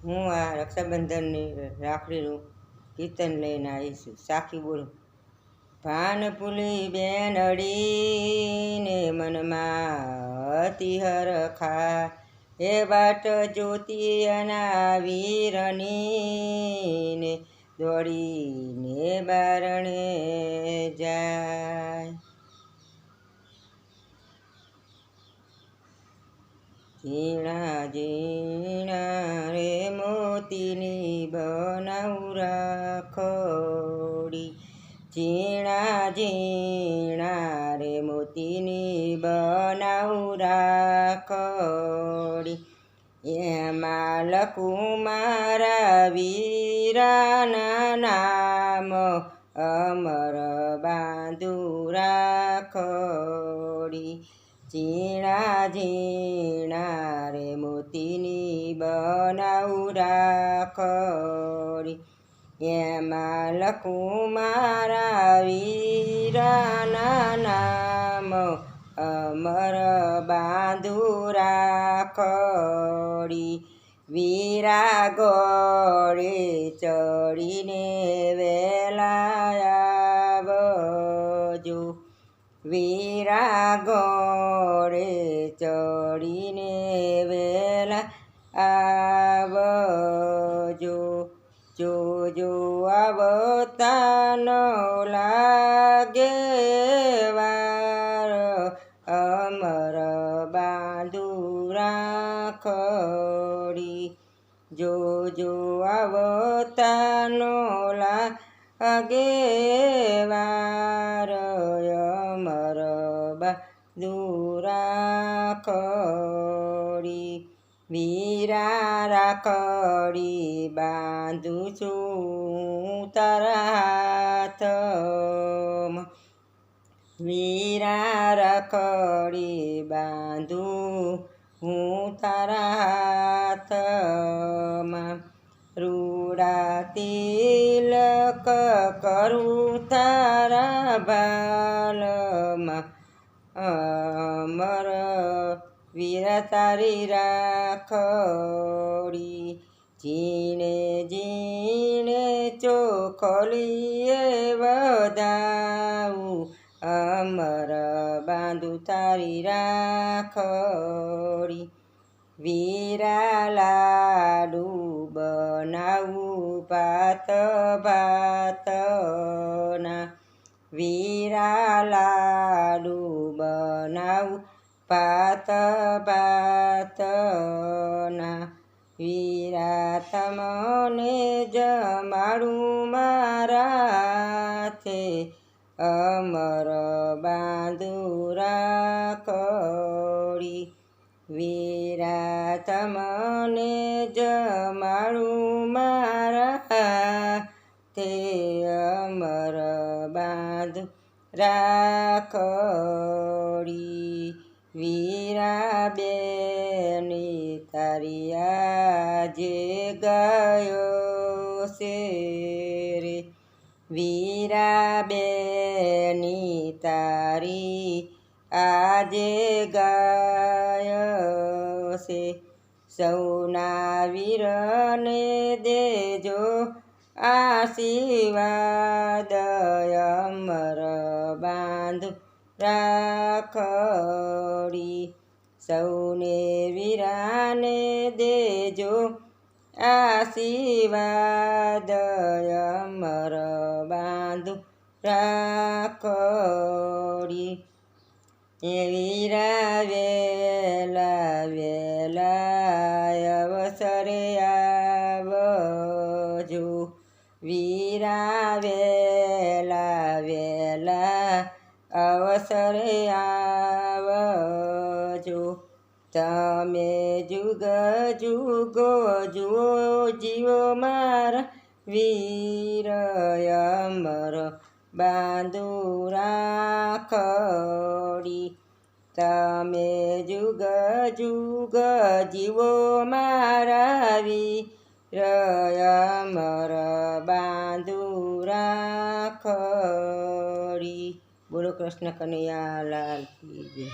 હું આ રક્ષાબંધનની રાખડીનું કીર્તન લઈને આવીશ. સાખી બોલું. ભાન ભૂલી બેનડીને મનમાં હતી હરખા, એ બાટ જોતિયાના વીરની ને દોડીને બારણે જાય. ઝીણા ઝીણા રે મોતીની બનાવું રાખડી, ઝીણા ઝીણા રે મોતીની બનાવું રાખડી, એમાં લખું મારા વીરાના નામ, અમર બાંધું રાખડી. ઝીણા ઝીણા રે મોતીની બનાવું રાખડી, એમાં લખું મારા વીરાના નામ, અમર બાંધું રાખડી. વીરા ગોળે ચડીને વેલા આવજો, વીરા ગોળે ચડીને વેલા આવજો. જોજો આવતા ન લાગે વાર, અમર બાંધું રાખડી. જોજો આવતા ન લાગે વાર, અમર બાંધું રાખડી. વીરા રાખડી બાંધું છું તારા હાથમાં, વીરા રાખડી બાંધું હું તારા હાથમાં. રૂડા તિલક કરું તારા ભાલમાં, અમર વીરા તારી રાખડી. ઝીણે ઝીણે ચોખલીએ વધાવું, અમર બાંધું તારી રાખડી. વીરા લાડુ બનાવું ભાત ભાતના, વીરા લાડુ બનાવું ભાત ભાતના. વીરા તમને જમાડું મારા હાથે, અમર બાંધું રાખડી. વીરા તમને જમાડું મારા હાથે, અમર બાંધું રાખડી. વીરા બેની તારી આજે ગયો છે રે, વીરા બેની તારી આજે ગયો છે. સૌના વીરને દેજો આશીર્વાદ, અમર બાંધું રાખડી. સૌને વીરાને દેજો આશીર્વાદ, અમર બાંધું રાખડી. એ વીરા વેલા વેલા અવસરે આવજો, વીરા વેલા વેલા અવસરે આવજો. તમે જુગ જુગો જુઓ જીવો મારા વીર, અમર બાંધું રાખડી. તમે જુગ જુગ જીવો મારા વીર, અમર બાંધું રાખડી. બોલો કૃષ્ણ કનૈયા લાલ કી જય.